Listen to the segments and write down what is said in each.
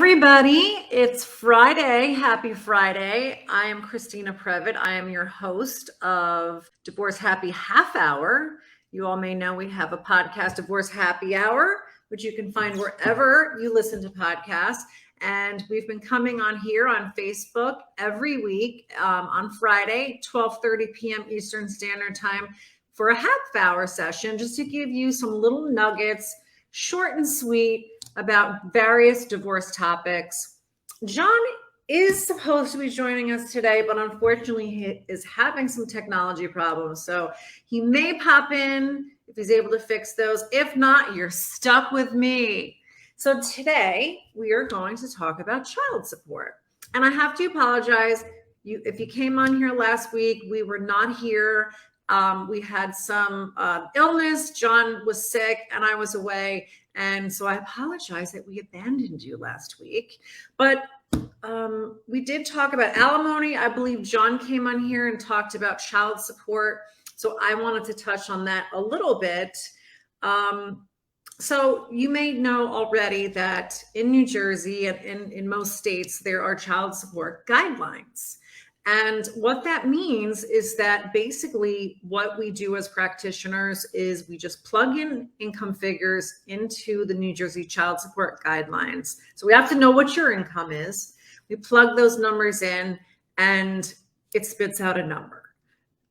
everybody. It's Friday. Happy Friday. I am Christina Previte. I am your host of Divorce Happy Half Hour. You all may know we have a podcast, Divorce Happy Hour, which you can find wherever you listen to podcasts. And we've been coming on here on Facebook every week on Friday, 12:30 p.m. Eastern Standard Time for a half hour session, just to give you some little nuggets, short and sweet, about various divorce topics. John is supposed to be joining us today, but unfortunately he is having some technology problems. So he may pop in if he's able to fix those. If not, you're stuck with me. So today we are going to talk about child support. And I have to apologize. If you came on here last week, we were not here. We had some illness. John was sick and I was away. And so I apologize that we abandoned you last week. But we did talk about alimony. I believe John came on here and talked about child support. So I wanted to touch on that a little bit. So you may know already that in New Jersey and in most states, there are child support guidelines. And what that means is that basically what we do as practitioners is we just plug in income figures into the New Jersey child support guidelines. So we have to know what your income is. We plug those numbers in and it spits out a number.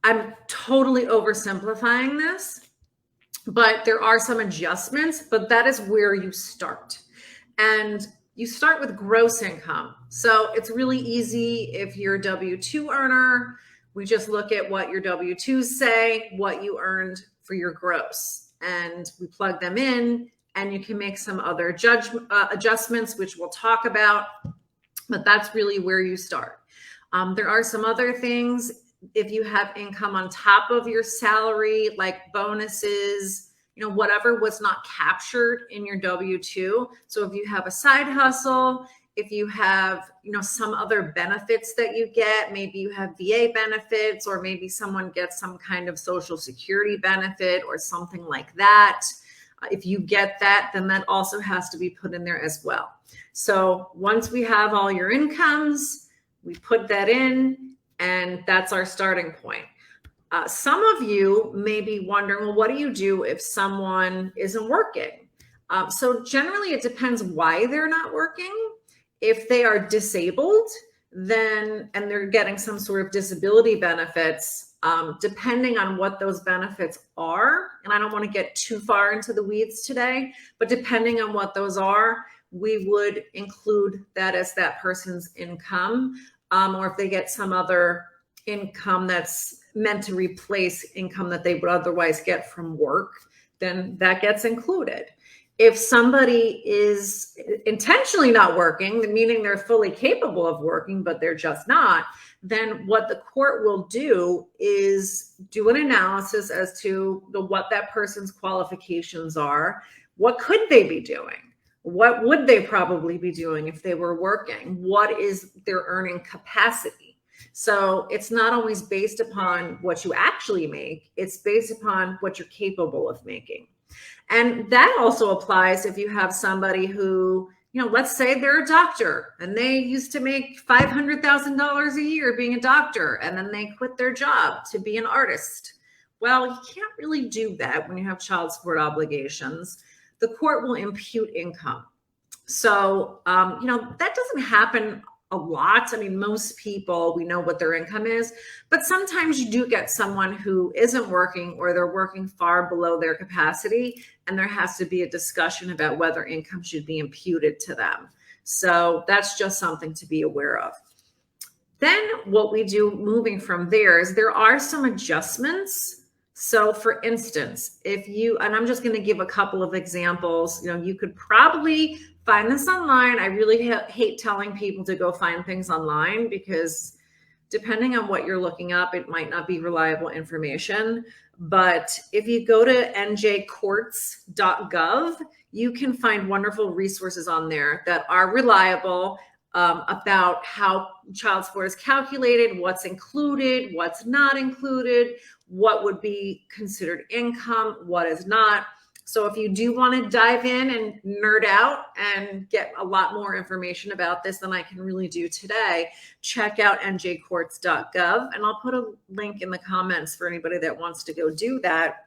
I'm totally oversimplifying this, but there are some adjustments, but that is where you start. And you start with gross income. So it's really easy if you're a W-2 earner. We just look at what your W-2s say, what you earned for your gross, and we plug them in, and you can make some other adjustments, which we'll talk about, but that's really where you start. There are some other things. If you have income on top of your salary, like bonuses, whatever was not captured in your W-2. So if you have a side hustle, if you have, some other benefits that you get, maybe you have VA benefits, or maybe someone gets some kind of Social Security benefit or something like that. If you get that, then that also has to be put in there as well. So once we have all your incomes, we put that in, and that's our starting point. Some of you may be wondering, well, what do you do if someone isn't working? So generally it depends why they're not working. If they are disabled, and they're getting some sort of disability benefits, depending on what those benefits are, and I don't want to get too far into the weeds today, but depending on what those are, we would include that as that person's income, or if they get some other income that's meant to replace income that they would otherwise get from work, then that gets included. If somebody is intentionally not working, meaning they're fully capable of working, but they're just not, then what the court will do is do an analysis as to what that person's qualifications are. What could they be doing? What would they probably be doing if they were working? What is their earning capacity? So it's not always based upon what you actually make. It's based upon what you're capable of making. And that also applies if you have somebody who, let's say they're a doctor and they used to make $500,000 a year being a doctor, and then they quit their job to be an artist. Well, you can't really do that when you have child support obligations. The court will impute income. So, that doesn't happen a lot. I mean, most people, we know what their income is, but sometimes you do get someone who isn't working, or they're working far below their capacity, and there has to be a discussion about whether income should be imputed to them. So that's just something to be aware of. Then what we do moving from there is there are some adjustments. So for instance, and I'm just going to give a couple of examples, you could probably find this online. I really hate telling people to go find things online, because depending on what you're looking up, it might not be reliable information. But if you go to njcourts.gov, you can find wonderful resources on there that are reliable about how child support is calculated, what's included, what's not included, what would be considered income, what is not. So if you do want to dive in and nerd out and get a lot more information about this than I can really do today, check out njcourts.gov, and I'll put a link in the comments for anybody that wants to go do that.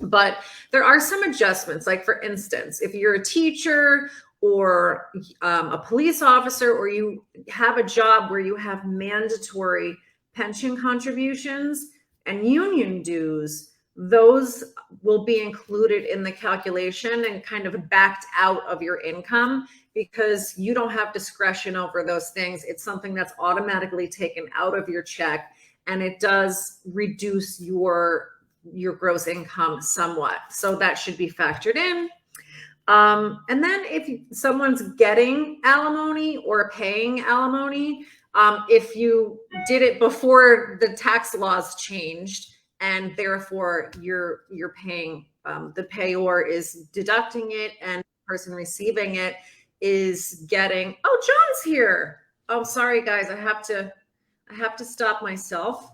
But there are some adjustments. Like, for instance, if you're a teacher or a police officer, or you have a job where you have mandatory pension contributions and union dues, those will be included in the calculation and kind of backed out of your income, because you don't have discretion over those things. It's something that's automatically taken out of your check, and it does reduce your gross income somewhat. So that should be factored in. And then if someone's getting alimony or paying alimony, if you did it before the tax laws changed, and therefore you're paying, the payor is deducting it, and the person receiving it is getting, oh, John's here. Oh, sorry guys, I have to stop myself.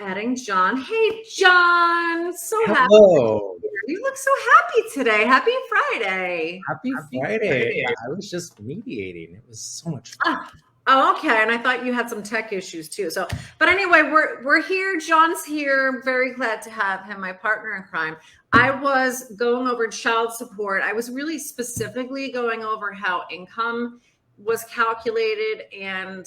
Adding John. Hey, John. So Hello. Happy. You look so happy today. Happy Friday. Happy Friday. I was just mediating. It was so much fun. Oh, okay. And I thought you had some tech issues too. So, but anyway, we're here. John's here. I'm very glad to have him, my partner in crime. I was going over child support. I was really specifically going over how income was calculated, and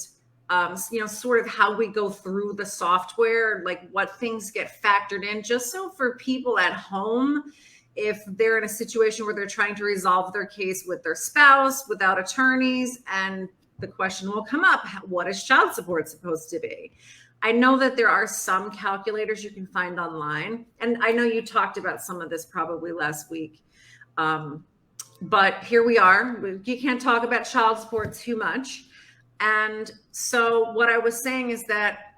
sort of how we go through the software, like what things get factored in, just so for people at home, if they're in a situation where they're trying to resolve their case with their spouse without attorneys, and the question will come up, what is child support supposed to be? I know that there are some calculators you can find online, and I know you talked about some of this probably last week, but here we are. You can't talk about child support too much. And so what I was saying is that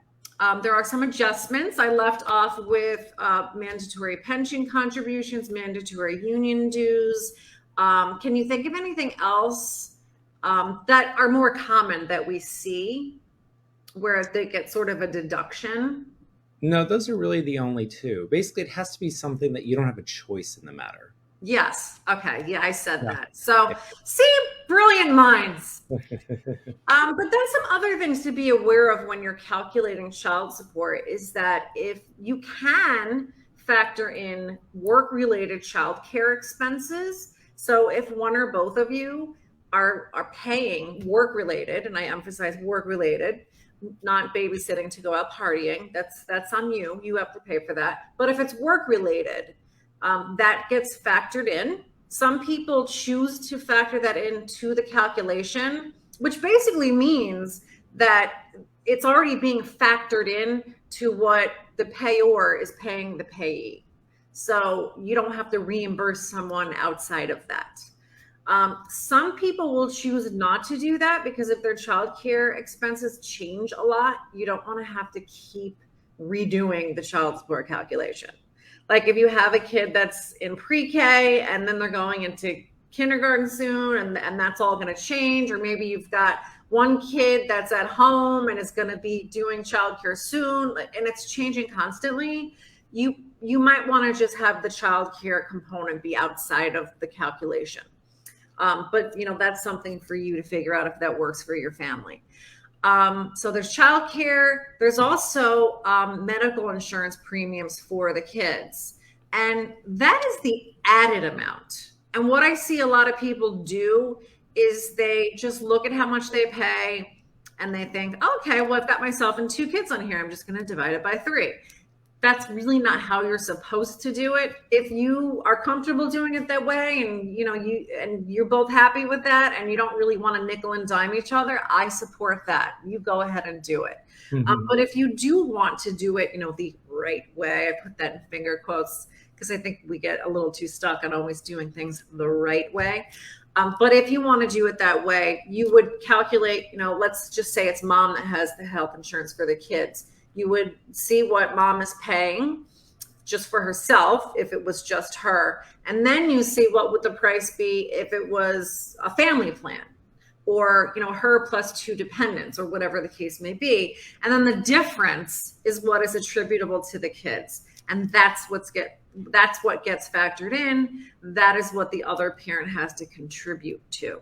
there are some adjustments. I left off with mandatory pension contributions, mandatory union dues. Can you think of anything else that are more common that we see where they get sort of a deduction? No, those are really the only two. Basically, it has to be something that you don't have a choice in the matter. Yes. Okay. Yeah, I said that. So, see, brilliant minds. But then some other things to be aware of when you're calculating child support is that if you can factor in work-related child care expenses. So if one or both of you are paying work-related, and I emphasize work-related, not babysitting to go out partying, that's on you. You have to pay for that. But if it's work-related, that gets factored in. Some people choose to factor that into the calculation, which basically means that it's already being factored in to what the payor is paying the payee. So you don't have to reimburse someone outside of that. Some people will choose not to do that because if their childcare expenses change a lot, you don't want to have to keep redoing the child support calculation. Like if you have a kid that's in pre-K and then they're going into kindergarten soon, and that's all going to change, or maybe you've got one kid that's at home and is going to be doing childcare soon, and it's changing constantly, you might want to just have the childcare component be outside of the calculation. But that's something for you to figure out if that works for your family. So there's childcare. There's also medical insurance premiums for the kids. And that is the added amount. And what I see a lot of people do is they just look at how much they pay and they think, okay, well, I've got myself and 2 kids on here. I'm just going to divide it by 3. That's really not how you're supposed to do it. If you are comfortable doing it that way, and you're both happy with that, and you don't really want to nickel and dime each other, I support that. You go ahead and do it. Mm-hmm. But if you do want to do it, the right way, I put that in finger quotes because I think we get a little too stuck on always doing things the right way. But if you want to do it that way, you would calculate, let's just say it's mom that has the health insurance for the kids. You would see what mom is paying just for herself if it was just her. And then you see what would the price be if it was a family plan, or her plus 2 dependents, or whatever the case may be. And then the difference is what is attributable to the kids. And that's what that's what gets factored in. That is what the other parent has to contribute to.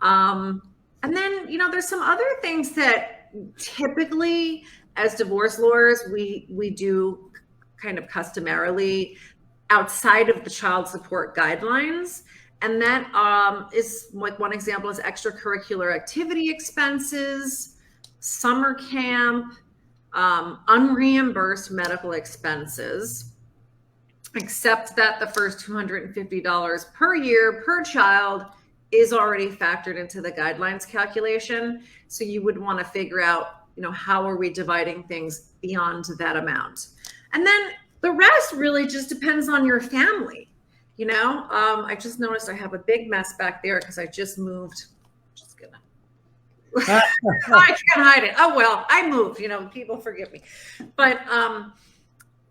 And then, there's some other things that typically as divorce lawyers, we do kind of customarily outside of the child support guidelines. And that is like one example is extracurricular activity expenses, summer camp, unreimbursed medical expenses, except that the first $250 per year per child is already factored into the guidelines calculation. So you would want to figure out, how are we dividing things beyond that amount? And then the rest really just depends on your family. I just noticed I have a big mess back there because I just moved. Just gonna I can't hide it. Oh well, I moved. People forgive me, but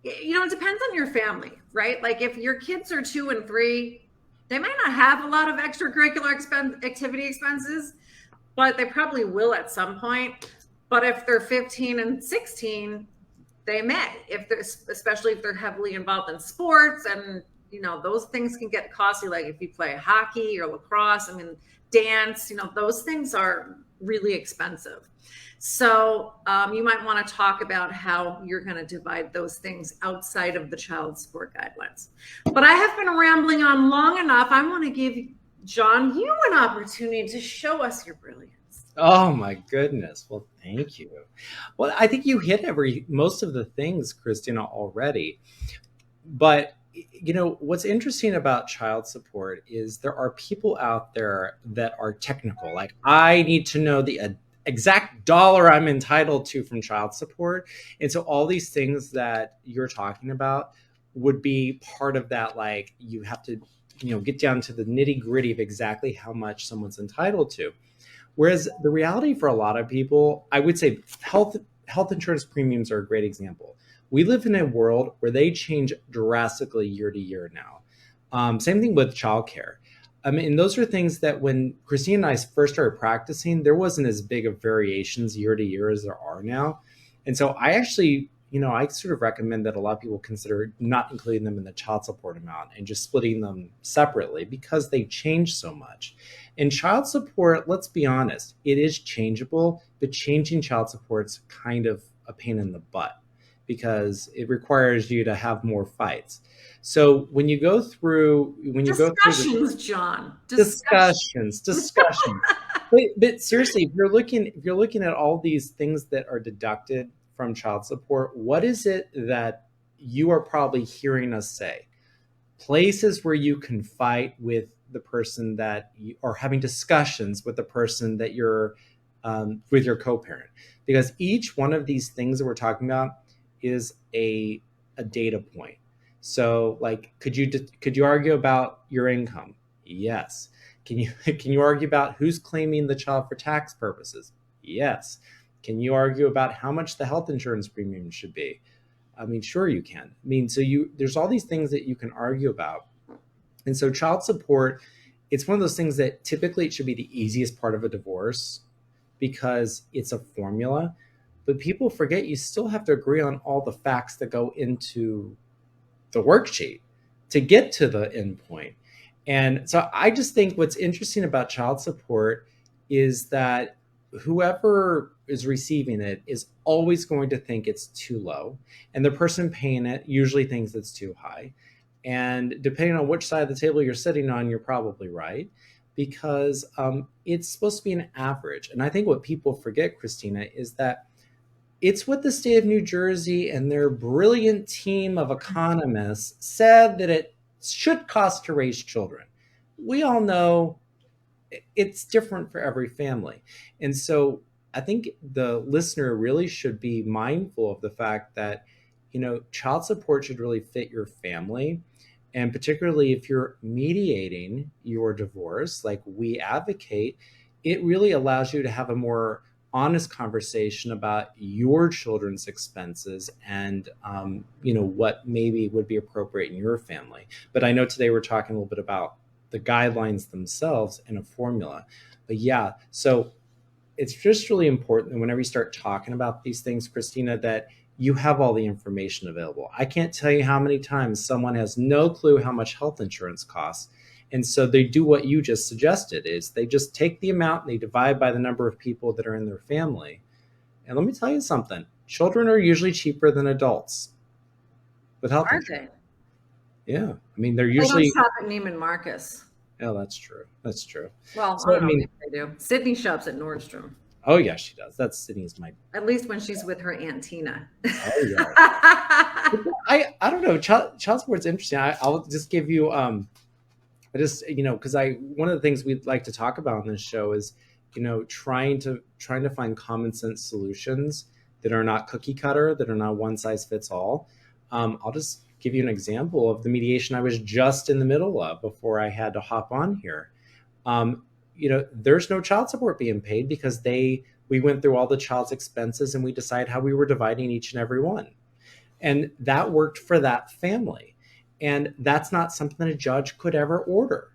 it depends on your family, right? Like if your kids are 2 and 3, they might not have a lot of extracurricular activity expenses, but they probably will at some point. But if they're 15 and 16, they may, especially if they're heavily involved in sports, and those things can get costly. Like if you play hockey or lacrosse, dance, those things are really expensive. So you might want to talk about how you're going to divide those things outside of the child support guidelines. But I have been rambling on long enough. I want to give John, you an opportunity to show us your brilliance. Oh my goodness. Well, thank you. Well, I think you hit most of the things, Christina, already. But what's interesting about child support is there are people out there that are technical. Like, I need to know the exact dollar I'm entitled to from child support. And so all these things that you're talking about would be part of that. Like, you have to, get down to the nitty gritty of exactly how much someone's entitled to. Whereas the reality for a lot of people, I would say health insurance premiums are a great example. We live in a world where they change drastically year to year now. Same thing with childcare. And those are things that when Christina and I first started practicing, there wasn't as big of variations year to year as there are now. And so I actually, I sort of recommend that a lot of people consider not including them in the child support amount and just splitting them separately because they change so much. And child support, let's be honest, it is changeable, but changing child support's kind of a pain in the butt because it requires you to have more fights. So when you go through, John, discussions. but seriously, if you're looking at all these things that are deducted from child support, what is it that you are probably hearing us say? Places where you can fight with the person that you are having discussions with the person that you're with your co-parent, because each one of these things that we're talking about is a data point. So like, could you argue about your income? Yes. Can you argue about who's claiming the child for tax purposes? Yes. Can you argue about how much the health insurance premium should be? Sure you can. So there's all these things that you can argue about. And so child support, it's one of those things that typically it should be the easiest part of a divorce because it's a formula, but people forget you still have to agree on all the facts that go into the worksheet to get to the end point. And so I just think what's interesting about child support is that whoever is receiving it is always going to think it's too low, and the person paying it usually thinks it's too high. And depending on which side of the table you're sitting on, you're probably right, because it's supposed to be an average. And I think what people forget, Christina, is that it's what the state of New Jersey and their brilliant team of economists said that it should cost to raise children. We all know it's different for every family. And so I think the listener really should be mindful of the fact that, child support should really fit your family. And particularly if you're mediating your divorce, like we advocate, it really allows you to have a more honest conversation about your children's expenses and, what maybe would be appropriate in your family. But I know today we're talking a little bit about the guidelines themselves and a formula. But yeah, so it's just really important that whenever you start talking about these things, Christina, that you have all the information available. I can't tell you how many times someone has no clue how much health insurance costs. And so they do what you just suggested, is they just take the amount and they divide by the number of people that are in their family. And let me tell you something, children are usually cheaper than adults with health Are insurance. they? Yeah. I mean, they're They don't usually, shop at Neiman Marcus. oh, that's true. That's true. Well, So, I I don't know mean, if they do. Sydney shops at Nordstrom. oh, yeah, she does. That's Sydney's my, At least when she's with her Aunt Tina. oh, yeah. I don't know. Child support's interesting. I'll just give you, I just, because one of the things we'd like to talk about on this show is, trying to find common sense solutions that are not cookie cutter, that are not one size fits all. I'll just give you an example of the mediation I was just in the middle of before I had to hop on here. There's no child support being paid because we went through all the child's expenses and we decided how we were dividing each and every one. And that worked for that family. And that's not something a judge could ever order.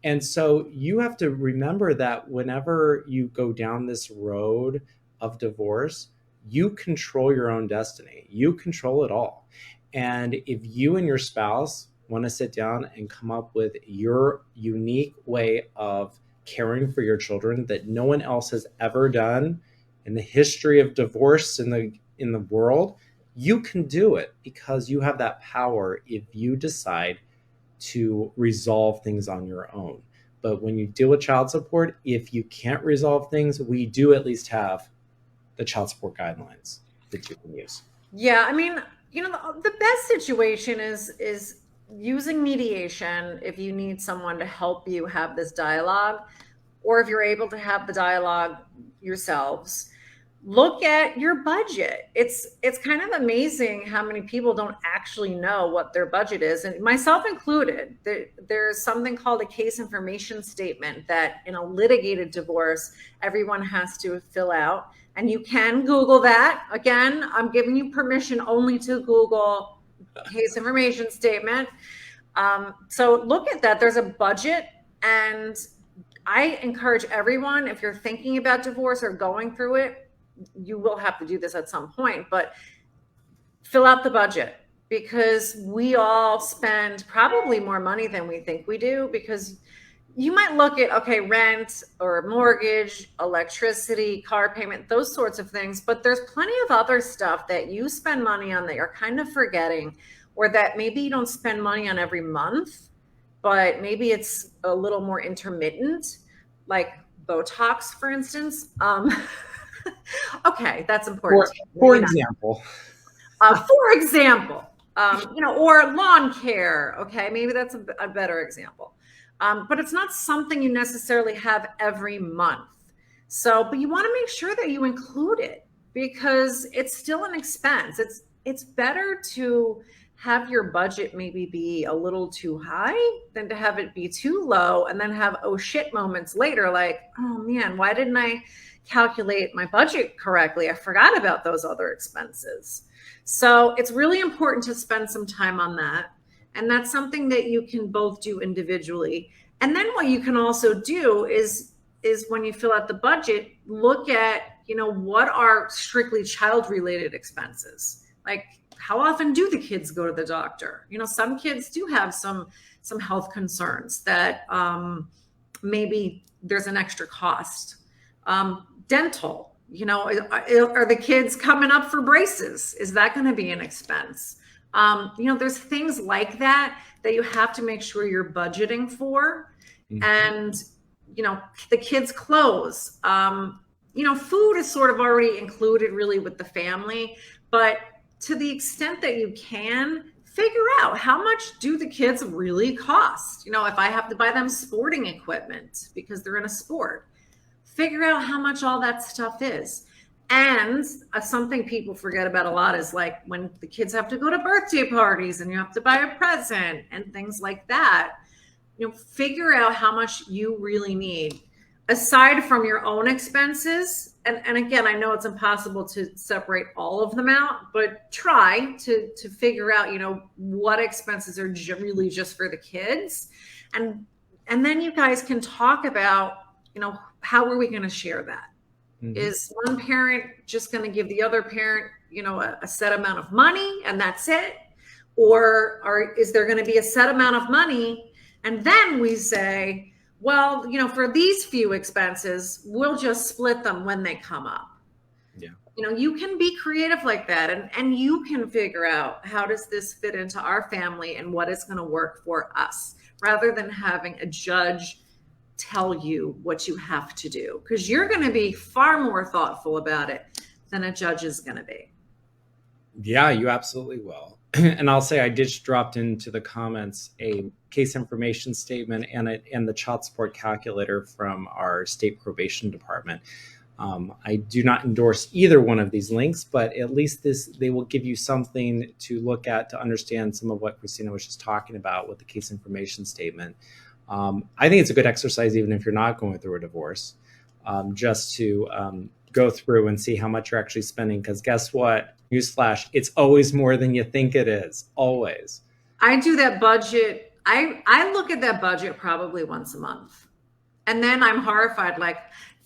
And so you have to remember that whenever you go down this road of divorce, you control your own destiny. You control it all. And if you and your spouse want to sit down and come up with your unique way of caring for your children that no one else has ever done in the history of divorce in the world, you can do it because you have that power if you decide to resolve things on your own. But when you deal with child support, if you can't resolve things, we do at least have the child support guidelines that you can use. Yeah, I mean, the best situation is using mediation if you need someone to help you have this dialogue, or if you're able to have the dialogue yourselves. Look at your budget. It's kind of amazing how many people don't actually know what their budget is, and myself included. There's something called a case information statement that in a litigated divorce, everyone has to fill out. And you can Google that. Again, I'm giving you permission only to Google case information statement. So look at that. There's a budget, and I encourage everyone, if you're thinking about divorce or going through it, you will have to do this at some point, but fill out the budget, because we all spend probably more money than we think we do, because you might look at, okay, rent or mortgage, electricity, car payment, those sorts of things, but there's plenty of other stuff that you spend money on that you're kind of forgetting, or that maybe you don't spend money on every month, but maybe it's a little more intermittent, like Botox, for instance. Okay, that's important. For example, or lawn care. Okay, maybe that's a better example. But it's not something you necessarily have every month. So, but you want to make sure that you include it, because it's still an expense. It's better to have your budget maybe be a little too high than to have it be too low and then have oh shit moments later, like, oh man, why didn't I calculate my budget correctly? I forgot about those other expenses. So it's really important to spend some time on that. And that's something that you can both do individually. And then what you can also do is when you fill out the budget, look at, what are strictly child related expenses? Like, how often do the kids go to the doctor? Some kids do have some health concerns that maybe there's an extra cost. Dental, are the kids coming up for braces? Is that going to be an expense? There's things like that you have to make sure you're budgeting for. Mm-hmm. And, the kids' clothes, food is sort of already included really with the family, but to the extent that you can, figure out how much do the kids really cost. If I have to buy them sporting equipment because they're in a sport, figure out how much all that stuff is. And something people forget about a lot is like when the kids have to go to birthday parties and you have to buy a present and things like that, figure out how much you really need aside from your own expenses. And again, I know it's impossible to separate all of them out, but try to figure out, what expenses are really just for the kids. And then you guys can talk about, how are we going to share that? Is one parent just going to give the other parent, a set amount of money and that's it? Or is there going to be a set amount of money? And then we say, well, for these few expenses, we'll just split them when they come up. Yeah. You can be creative like that, and you can figure out, how does this fit into our family and what is going to work for us, rather than having a judge tell you what you have to do, because you're going to be far more thoughtful about it than a judge is going to be. Yeah, you absolutely will. And I'll say I just dropped into the comments a case information statement and the child support calculator from our state probation department. I do not endorse either one of these links, but at least they will give you something to look at to understand some of what Christina was just talking about with the case information statement. I think it's a good exercise, even if you're not going through a divorce, just to go through and see how much you're actually spending. Because guess what? Newsflash, it's always more than you think it is. Always. I do that budget. I look at that budget probably once a month. And then I'm horrified, like,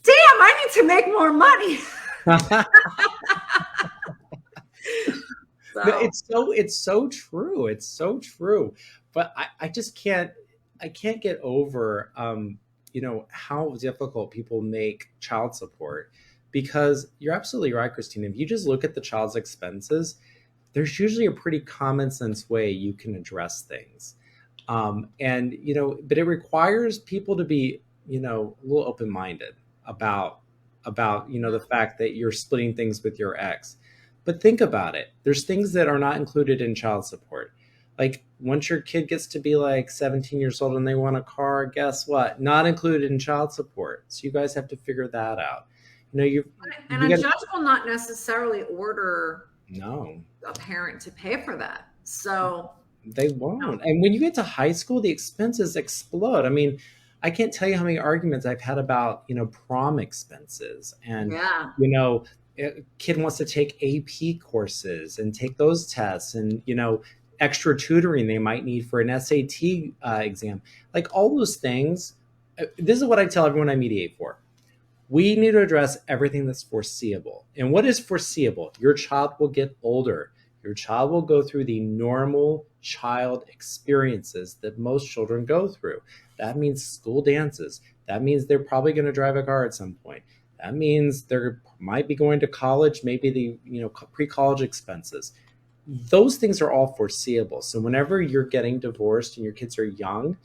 damn, I need to make more money. It's so true. It's so true. But I just can't get over how difficult people make child support, because you're absolutely right, Christina. If you just look at the child's expenses, there's usually a pretty common sense way you can address things. But it requires people to be, a little open-minded about the fact that you're splitting things with your ex. But think about it. There's things that are not included in child support. Like, once your kid gets to be like 17 years old and they want a car, guess what? Not included in child support. So you guys have to figure that out. A judge will not necessarily order a parent to pay for that. So they won't. And when you get to high school, the expenses explode. I mean, I can't tell you how many arguments I've had about, prom expenses, and, a kid wants to take AP courses and take those tests, and, extra tutoring they might need for an SAT exam, like all those things. This is what I tell everyone I mediate for. We need to address everything that's foreseeable. And what is foreseeable? Your child will get older. Your child will go through the normal child experiences that most children go through. That means school dances. That means they're probably going to drive a car at some point. That means they might be going to college, maybe the pre-college expenses. Those things are all foreseeable. So whenever you're getting divorced and your kids are young,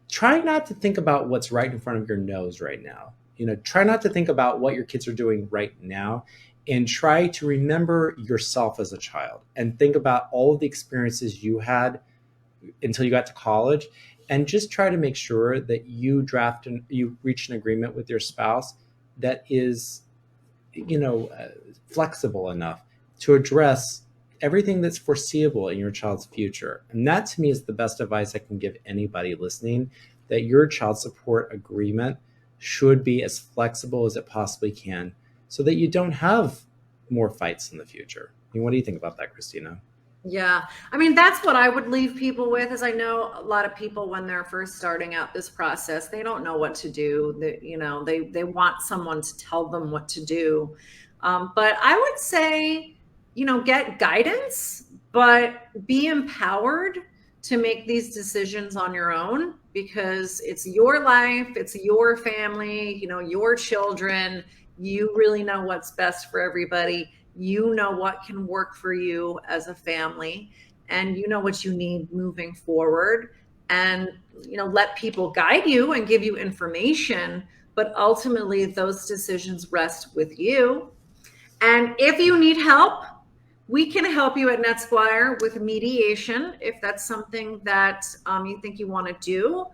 try not to think about what's right in front of your nose right now. Try not to think about what your kids are doing right now, and try to remember yourself as a child and think about all of the experiences you had until you got to college, and just try to make sure that you reach an agreement with your spouse that is, flexible enough to address everything that's foreseeable in your child's future. And that, to me, is the best advice I can give anybody listening, that your child support agreement should be as flexible as it possibly can, so that you don't have more fights in the future. I mean, what do you think about that, Christina? Yeah. I mean, that's what I would leave people with, is I know a lot of people, when they're first starting out this process, they don't know what to do. They want someone to tell them what to do. But I would say, get guidance, but be empowered to make these decisions on your own, because it's your life, it's your family, your children. You really know what's best for everybody. You know what can work for you as a family, and you know what you need moving forward. And, let people guide you and give you information, but ultimately those decisions rest with you. And if you need help, we can help you at Netsquire with mediation. If that's something that you think you want to do,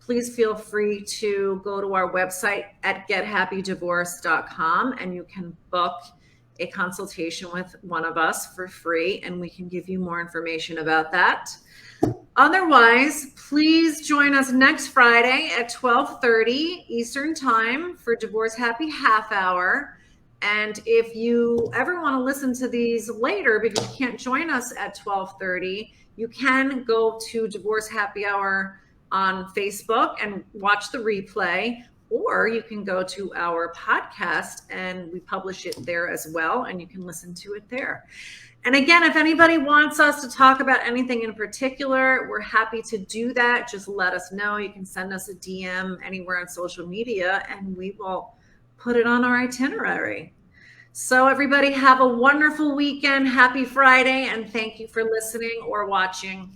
please feel free to go to our website at gethappydivorce.com, and you can book a consultation with one of us for free, and we can give you more information about that. Otherwise, please join us next Friday at 12:30 Eastern Time for Divorce Happy Half Hour. And if you ever want to listen to these later because you can't join us at 12:30, you can go to Divorce Happy Hour on Facebook and watch the replay, or you can go to our podcast and we publish it there as well, and you can listen to it there. And again, if anybody wants us to talk about anything in particular, we're happy to do that. Just let us know. You can send us a DM anywhere on social media and we will put it on our itinerary. So everybody have a wonderful weekend. Happy Friday, and thank you for listening or watching.